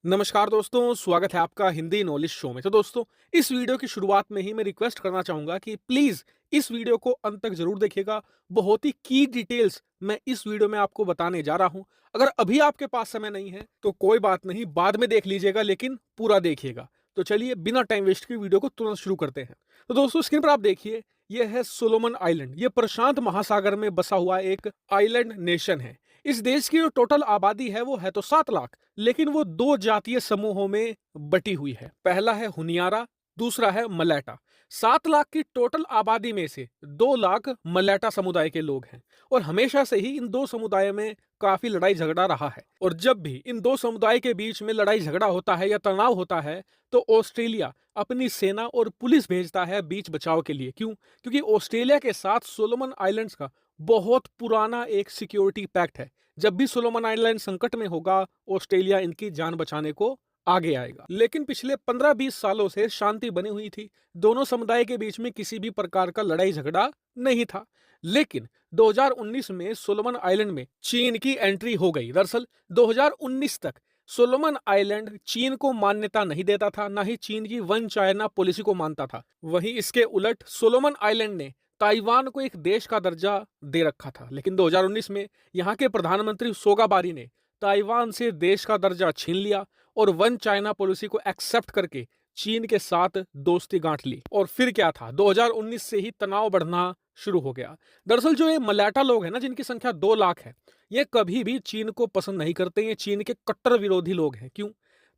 नमस्कार दोस्तों, स्वागत है आपका हिंदी नॉलेज शो में। तो दोस्तों, इस वीडियो की शुरुआत में ही मैं रिक्वेस्ट करना चाहूँगा कि प्लीज़ इस वीडियो को अंत तक ज़रूर देखिएगा। बहुत ही की डिटेल्स मैं इस वीडियो में आपको बताने जा रहा हूँ। अगर अभी आपके पास समय नहीं है, तो कोई बात नहीं, बाद में देख लीजिएगा, लेकिन पूरा देखिएगा। तो चलिए बिना टाइम वेस्ट के वीडियो को तुरंत शुरू करते हैं। तो दोस्तों, स्क्रीन पर आप देखिए, ये है सोलोमन आइलैंड। ये प्रशांत महासागर में बसा हुआ एक आइलैंड नेशन है। इस देश की जो टोटल आबादी है वो है तो 7 लाख, लेकिन वो 2 जातीय समूहों में बटी हुई है। पहला है हुनियारा, दूसरा है मलैटा। 7 लाख की टोटल आबादी में से 2 लाख मलैटा समुदाय के लोग हैं और हमेशा से ही इन 2 समुदायों में काफी लड़ाई झगड़ा रहा है। और जब भी इन 2 समुदाय के बीच में लड़ाई झगड़ा होता है या तनाव होता है, तो ऑस्ट्रेलिया अपनी सेना और पुलिस भेजता है बीच बचाव के लिए। क्यों? क्योंकि ऑस्ट्रेलिया के साथ सोलोमन आइलैंड्स का बहुत पुराना एक सिक्योरिटी पैक्ट है। जब भी सोलोमन आइलैंड संकट में होगा, ऑस्ट्रेलिया इनकी जान बचाने को आगे आएगा। लेकिन पिछले 15-20 सालों से शांति बनी हुई थी। दोनों समुदाय के बीच में किसी भी प्रकार का लड़ाई झगड़ा नहीं था। लेकिन 2019 में सोलोमन आइलैंड में चीन की एंट्री हो गई। दरअसल 2019 तक सोलोमन आइलैंड चीन को मान्यता नहीं देता था, ना ही चीन की वन चाइना पॉलिसी को मानता था। वहीं इसके उलट सोलोमन आइलैंड ने ताइवान को एक देश का दर्जा दे रखा था। लेकिन 2019 में यहाँ के प्रधानमंत्री सोगाबारी ने ताइवान से देश का दर्जा छीन लिया और वन चाइना पॉलिसी को एक्सेप्ट करके चीन के साथ दोस्ती गांठ ली। और फिर क्या था, 2019 से ही तनाव बढ़ना शुरू हो गया। दरअसल जो ये मलाटा लोग हैं ना, जिनकी संख्या 2 लाख है, ये कभी भी चीन को पसंद नहीं करते। ये चीन के कट्टर विरोधी लोग हैं। क्यों?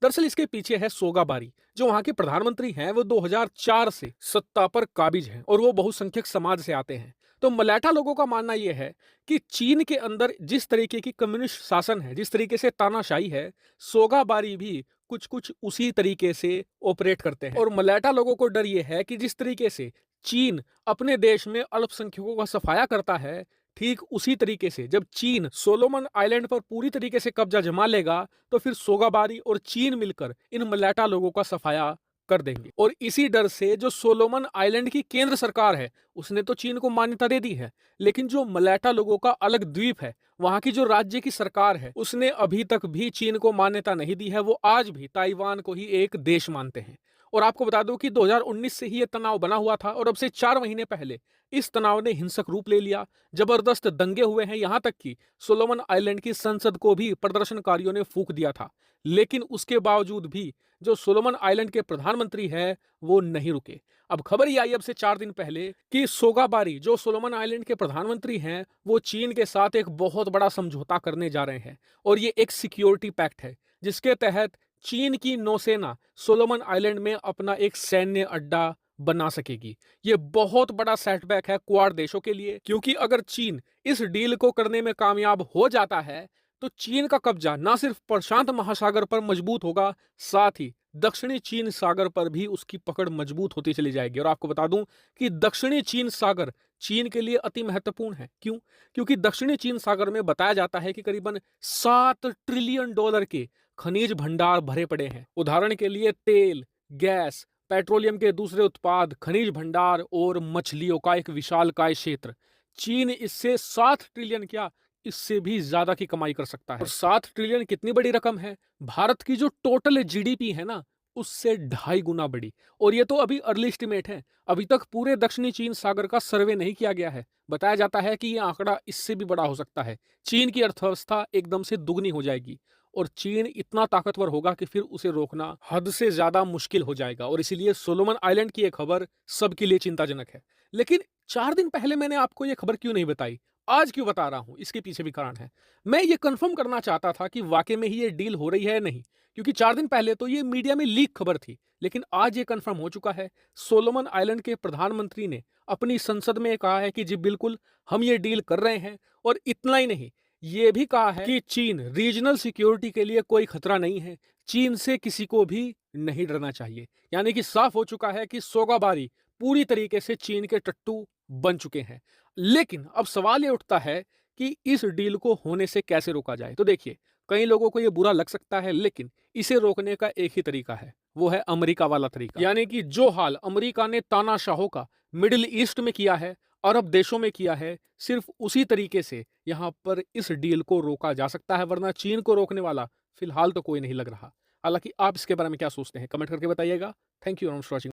दरअसल इसके पीछे है सोगाबारी, जो वहां के प्रधानमंत्री हैं। वो 2004 से सत्ता पर काबिज हैं और वो बहुसंख्यक समाज से आते हैं। तो मलाठा लोगों का मानना यह है कि चीन के अंदर जिस तरीके की कम्युनिस्ट शासन है, जिस तरीके से तानाशाही है, सोगाबारी भी कुछ कुछ उसी तरीके से ऑपरेट करते हैं। और मलाठा लोगों को डर यह है कि जिस तरीके से चीन अपने देश में अल्पसंख्यकों का सफाया करता है, ठीक उसी तरीके से जब चीन सोलोमन आइलैंड पर पूरी तरीके से कब्जा जमा लेगा, तो फिर सोगाबारी और चीन मिलकर इन मलाटा लोगों का सफाया कर देंगे। और इसी डर से जो सोलोमन आइलैंड की केंद्र सरकार है, उसने तो चीन को मान्यता दे दी है, लेकिन जो मलाटा लोगों का अलग द्वीप है, वहां की जो राज्य की सरकार है, उसने अभी तक भी चीन को मान्यता नहीं दी है। वो आज भी ताइवान को ही एक देश मानते हैं। और आपको बता दूं कि 2019 से ही यह तनाव बना हुआ था और अब से 4 महीने पहले इस तनाव ने हिंसक रूप ले लिया। जबरदस्त दंगे हुए हैं, यहां तक कि सोलोमन आइलैंड की संसद को भी प्रदर्शनकारियों ने फूंक दिया था। लेकिन उसके बावजूद भी जो सोलोमन आइलैंड के प्रधानमंत्री है, वो नहीं रुके। अब खबर ये आई अब से 4 दिन पहले कि सोगाबारी, जो सोलोमन आइलैंड के प्रधानमंत्री हैं, वो चीन के साथ एक बहुत बड़ा समझौता करने जा रहे हैं। और ये एक सिक्योरिटी पैक्ट है, जिसके तहत चीन की नौसेना सोलोमन आइलैंड में अपना एक सैन्य अड्डा बना सकेगी। ये बहुत बड़ा सेटबैक है क्वाड देशों के लिए, क्योंकि अगर चीन इस डील को करने में कामयाब हो जाता है, तो चीन का कब्जा ना सिर्फ प्रशांत महासागर पर मजबूत होगा, साथ ही दक्षिणी चीन सागर पर भी उसकी पकड़ मजबूत होती चली जाएगी। और आपको बता दूं कि दक्षिणी चीन सागर चीन के लिए अति महत्वपूर्ण है। क्यों? क्योंकि दक्षिणी चीन सागर में बताया जाता है कि करीबन $7 ट्रिलियन के खनिज भंडार भरे पड़े हैं। उदाहरण के लिए तेल, गैस, पेट्रोलियम के दूसरे उत्पाद, खनिज भंडार और मछलियों का एक विशालकाय क्षेत्र। चीन इससे 7 ट्रिलियन क्या, इससे भी ज्यादा की कमाई कर सकता है। और 7 ट्रिलियन कितनी बड़ी रकम है? भारत की जो टोटल जीडीपी है ना, उससे 2.5 गुना बड़ी। और ये तो अभी अर्ली एस्टिमेट है। अभी तक पूरे दक्षिणी चीन सागर का सर्वे नहीं किया गया है। बताया जाता है कि यह आंकड़ा इससे भी बड़ा हो सकता है। चीन की अर्थव्यवस्था एकदम से दुगनी हो जाएगी और चीन इतना ताकतवर होगा कि फिर उसे रोकना हद से ज्यादा मुश्किल हो जाएगा। और इसीलिए सोलोमन आइलैंड की यह खबर सबके लिए चिंताजनक है। लेकिन 4 दिन पहले मैंने आपको यह खबर क्यों नहीं बताई, आज क्यों बता रहा हूं, इसके पीछे भी कारण है। मैं ये कंफर्म करना चाहता था कि वाकई में ही ये डील हो रही है या नहीं। क्योंकि 4 दिन पहले तो ये मीडिया में लीक खबर थी, लेकिन आज ये कंफर्म हो चुका है। सोलोमन आइलैंड के प्रधानमंत्री ने अपनी संसद में कहा है कि जी बिल्कुल, हम ये डील कर रहे हैं। और इतना ही नहीं, ये भी कहा है कि चीन रीजनल सिक्योरिटी के लिए कोई खतरा नहीं है। चीन से किसी को भी नहीं डरना चाहिए। यानी कि साफ हो चुका है कि सोगाबारी पूरी तरीके से चीन के टट्टू बन चुके हैं। लेकिन अब सवाल ये उठता है कि इस डील को होने से कैसे रोका जाए। तो देखिए, कई लोगों को ये बुरा लग सकता है, लेकिन इसे रोकने का एक ही तरीका है, वो है अमेरिका वाला तरीका। यानी कि जो हाल अमेरिका ने तानाशाहों का मिडिल ईस्ट में किया है, अरब देशों में किया है, सिर्फ उसी तरीके से यहां पर इस डील को रोका जा सकता है। वरना चीन को रोकने वाला फिलहाल तो कोई नहीं लग रहा। हालाँकि आप इसके बारे में क्या सोचते हैं? कमेंट करके बताइएगा। Thank you very much for watching.